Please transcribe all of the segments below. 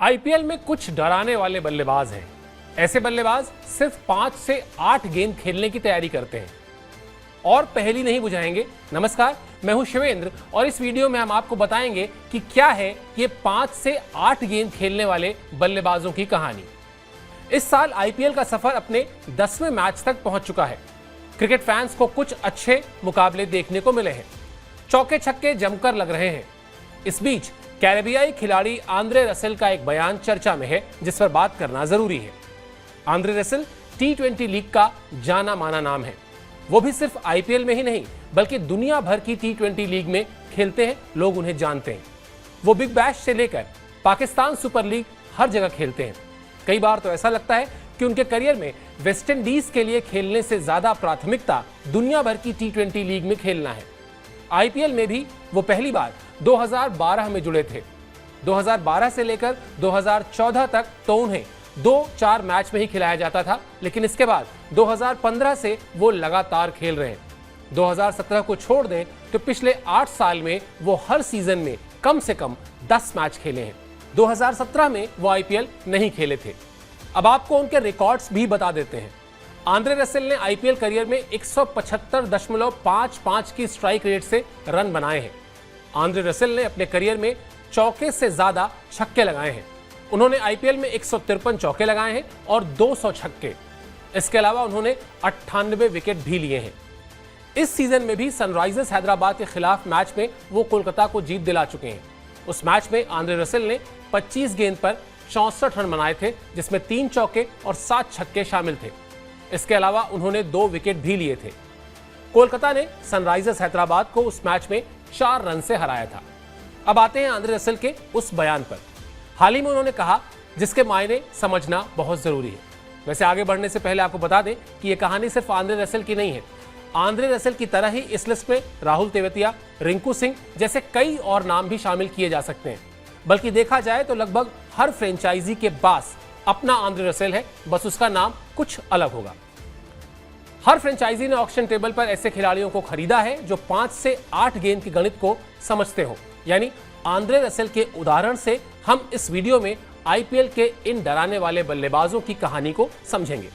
IPL में कुछ डराने वाले बल्लेबाज हैं। ऐसे बल्लेबाज सिर्फ 5 से 8 गेंद खेलने की तैयारी करते हैं और पहेली नहीं बुझाएंगे। नमस्कार, मैं हूं शिवेंद्र और इस वीडियो में हम आपको बताएंगे कि क्या है ये 5 से 8 गेंद खेलने वाले बल्लेबाजों की कहानी। इस साल आईपीएल का सफर अपने 10वें मैच तक पहुंच चुका है। क्रिकेट फैंस को कुछ अच्छे मुकाबले देखने को मिले हैं। चौके छक्के जमकर लग रहे हैं। इस बीच कैरेबियाई खिलाड़ी आंद्रे रसेल का एक बयान चर्चा में है, जिस पर बात करना जरूरी है। आंद्रे रसेल T20 लीग का जाना माना नाम है। वो भी सिर्फ आईपीएल में ही नहीं बल्कि दुनिया भर की T20 लीग में खेलते हैं। लोग उन्हें जानते हैं। वो बिग बैश से लेकर पाकिस्तान सुपर लीग हर जगह खेलते हैं। कई बार तो ऐसा लगता है कि उनके करियर में वेस्ट इंडीज के लिए खेलने से ज्यादा प्राथमिकता दुनिया भर की T20 लीग में खेलना है। आईपीएल में भी वो पहली बार 2012 में जुड़े थे। 2012 से लेकर 2014 तक तो उन्हें 2-4 मैच में ही खिलाया जाता था, लेकिन इसके बाद 2015 से वो लगातार खेल रहे हैं। 2017 को छोड़ दें तो पिछले 8 साल में वो हर सीजन में कम से कम 10 मैच खेले हैं। 2017 में वो आईपीएल नहीं खेले थे। अब आपको उनके रिकॉर्ड्स भी बता देते हैं। आंद्रे रसेल ने आईपीएल करियर में 175.55 की स्ट्राइक रेट से रन बनाए हैं। आंद्रे रसेल ने अपने करियर में चौके से ज्यादा छक्के लगाए हैं। उन्होंने आईपीएल में 153 चौके लगाए हैं और 200 छक्के। इसके अलावा उन्होंने 98 विकेट भी लिए हैं। इस सीजन में भी सनराइजर्स हैदराबाद के खिलाफ मैच में वो कोलकाता को जीत दिला चुके हैं। उस मैच में आंद्रे रसेल ने 25 गेंद पर 64 रन बनाए थे, जिसमें 3 चौके और 7 छक्के शामिल थे। इसके अलावा उन्होंने 2 विकेट भी लिए थे। कोलकाता ने सनराइजर्स हैदराबाद को उस मैच में 4 रन से हराया था। अब आते हैं आंद्रे रसेल के उस बयान पर। हाल ही में उन्होंने कहा, जिसके मायने समझना बहुत जरूरी है। वैसे आगे बढ़ने से पहले आपको बता दें कि यह कहानी सिर्फ आंद्रे रसेल की नहीं है। आंद्रे रसेल की तरह ही इस लिस्ट में राहुल तेवतिया, रिंकू सिंह जैसे कई और नाम भी शामिल किए जा सकते हैं। बल्कि देखा जाए तो लगभग हर फ्रेंचाइजी के पास अपना आंद्रे रसेल है, बस उसका नाम कुछ अलग होगा। हर फ्रेंचाइजी ने ऑक्शन टेबल पर ऐसे खिलाड़ियों को खरीदा है जो 5 से 8 गेंद के गणित को समझते हो। यानी आंद्रे रसेल के उदाहरण से हम इस वीडियो में आईपीएल के इन डराने वाले बल्लेबाजों की कहानी को समझेंगे।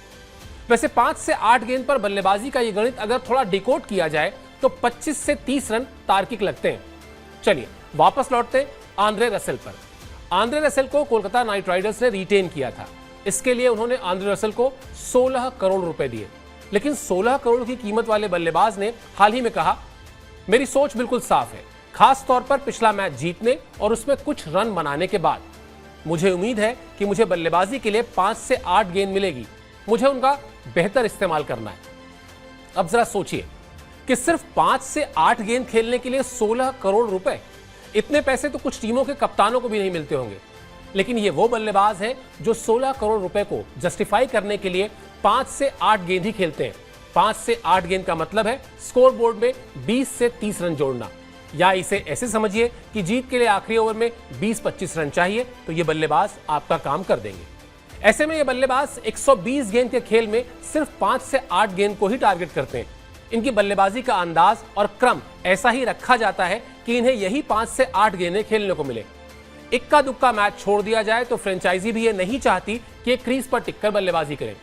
वैसे 5 से 8 गेंद पर बल्लेबाजी का यह गणित अगर थोड़ा डिकोड किया जाए तो 25 से 30 रन तार्किक लगते हैं। चलिए वापस लौटते हैं आंद्रे रसेल पर। आंद्रे रसेल को कोलकाता नाइट राइडर्स ने रिटेन किया था। इसके लिए उन्होंने आंद्रे रसेल को 16 करोड़ रुपए दिए। लेकिन 16 करोड़ की कीमत वाले बल्लेबाज ने हाल ही में कहा, मेरी सोच बिल्कुल साफ है, खास तौर पर पिछला मैच जीतने और उसमें कुछ रन बनाने के बाद। मुझे उम्मीद है कि मुझे बल्लेबाजी के लिए 5 से 8 गेंद मिलेगी। मुझे उनका बेहतर इस्तेमाल करना है। अब जरा सोचिए कि सिर्फ 5 से 8 गेंद खेलने के लिए 16 करोड़ रुपए, इतने पैसे तो कुछ टीमों के कप्तानों को भी नहीं मिलते होंगे। लेकिन ये वो बल्लेबाज हैं जो 16 करोड़ रुपए को जस्टिफाई करने के लिए 5 से 8 गेंद ही खेलते हैं। 5 से 8 गेंद का मतलब है स्कोर बोर्ड में 20 से 30 रन जोड़ना। या इसे ऐसे समझिए कि जीत के लिए आखिरी ओवर में 20-25 रन चाहिए, तो ये बल्लेबाज आपका काम कर देंगे। ऐसे में ये बल्लेबाज 120 गेंद के खेल में सिर्फ 5 से 8 गेंद को ही टारगेट करते हैं। इनकी बल्लेबाजी का अंदाज और क्रम ऐसा ही रखा जाता है कि इन्हें यही 5 से 8 गेंदें खेलने को मिले। इक्का दुक्का मैच छोड़ दिया जाए तो फ्रेंचाइजी भी ये नहीं चाहती कि क्रीज पर टिककर बल्लेबाजी करें।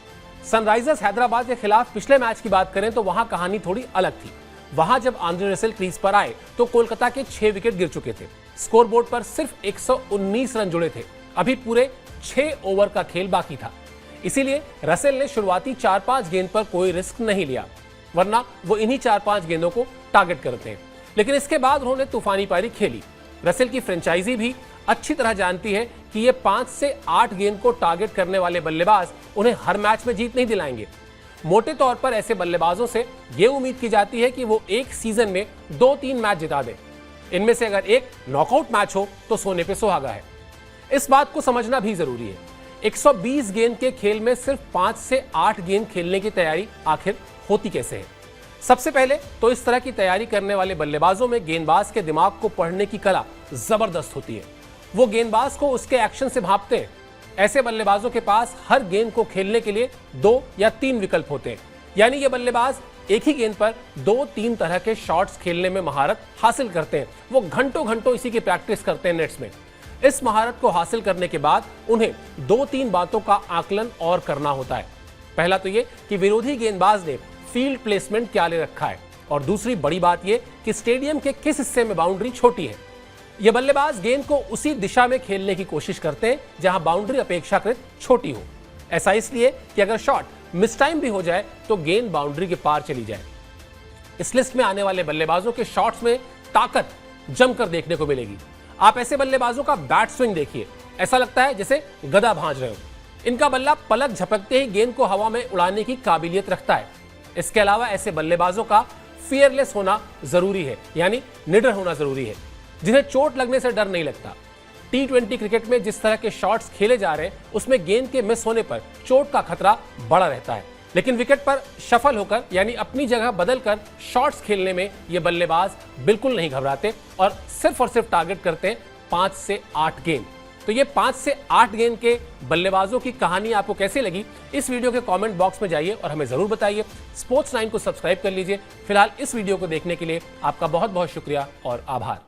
सनराइजर्स हैदराबाद के खिलाफ पिछले मैच की बात करें तो वहां कहानी थोड़ी अलग थी। वहां जब आंद्रे रसेल क्रीज पर आए तो कोलकाता के 6 विकेट गिर चुके थे। स्कोरबोर्ड पर सिर्फ 119 रन जुड़े थे। अभी पूरे 6 ओवर का खेल बाकी था। इसीलिए रसेल ने शुरुआती 4-5 गेंद पर कोई रिस्क नहीं लिया, वरना वो इन्हीं 4-5 गेंदों को टारगेट करते हैं। लेकिन इसके बाद उन्होंने तूफानी पारी खेली। रसेल की फ्रेंचाइजी भी अच्छी तरह जानती है कि ये 5 से 8 गेंद को टारगेट करने वाले बल्लेबाज उन्हें हर मैच में जीत नहीं दिलाएंगे। मोटे तौर पर ऐसे बल्लेबाजों से यह उम्मीद की जाती है कि वो एक सीजन में 2-3 मैच जिता दें। इनमें से अगर एक नॉकआउट मैच हो तो सोने पे सुहागा है। इस बात को समझना भी जरूरी है। 120 गेंद के खेल में सिर्फ 5 से 8 गेंद खेलने की तैयारी आखिर होती कैसे है? सबसे पहले तो इस तरह की तैयारी करने वाले बल्लेबाजों में गेंदबाज के दिमाग को पढ़ने की कला जबरदस्त होती है। वो गेंदबाज को उसके एक्शन से भांपते हैं। ऐसे बल्लेबाजों के पास हर गेंद को खेलने के लिए 2 या 3 विकल्प होते हैं। यानी ये बल्लेबाज एक ही गेंद पर 2-3 तरह के शॉट्स खेलने में महारत हासिल करते हैं। वो घंटों घंटों इसी की प्रैक्टिस करते हैं नेट्स में। इस महारत को हासिल करने के बाद उन्हें 2-3 बातों का आकलन और करना होता है। पहला तो ये कि विरोधी गेंदबाज ने फील्ड प्लेसमेंट क्या ले रखा है, और दूसरी बड़ी बात यह कि स्टेडियम के किस हिस्से में बाउंड्री छोटी है। ये बल्लेबाज गेंद को उसी दिशा में खेलने की कोशिश करते हैं जहां बाउंड्री अपेक्षाकृत छोटी हो। ऐसा इसलिए कि अगर शॉट मिस टाइम भी हो जाए तो गेंद बाउंड्री के पार चली जाए। इस लिस्ट में आने वाले बल्लेबाजों के शॉट्स में ताकत जमकर देखने को मिलेगी। आप ऐसे बल्लेबाजों का बैट स्विंग देखिए, ऐसा लगता है जैसे गदा भांज रहे हो। इनका बल्ला पलक झपकते ही गेंद को हवा में उड़ाने की काबिलियत रखता है। इसके अलावा ऐसे बल्लेबाजों का फियरलेस होना जरूरी है, यानी निडर होना जरूरी है, जिन्हें चोट लगने से डर नहीं लगता। T20 क्रिकेट में जिस तरह के शॉट्स खेले जा रहे हैं उसमें गेंद के मिस होने पर चोट का खतरा बड़ा रहता है, लेकिन विकेट पर शफल होकर यानी अपनी जगह बदलकर शॉट्स खेलने में ये बल्लेबाज बिल्कुल नहीं घबराते और सिर्फ टारगेट करते हैं 5 से 8 गेंद। तो ये 5 से 8 गेंद के बल्लेबाजों की कहानी आपको कैसी लगी, इस वीडियो के कमेंट बॉक्स में जाइए और हमें जरूर बताइए। स्पोर्ट्स 9 को सब्सक्राइब कर लीजिए। फिलहाल इस वीडियो को देखने के लिए आपका बहुत बहुत शुक्रिया और आभार।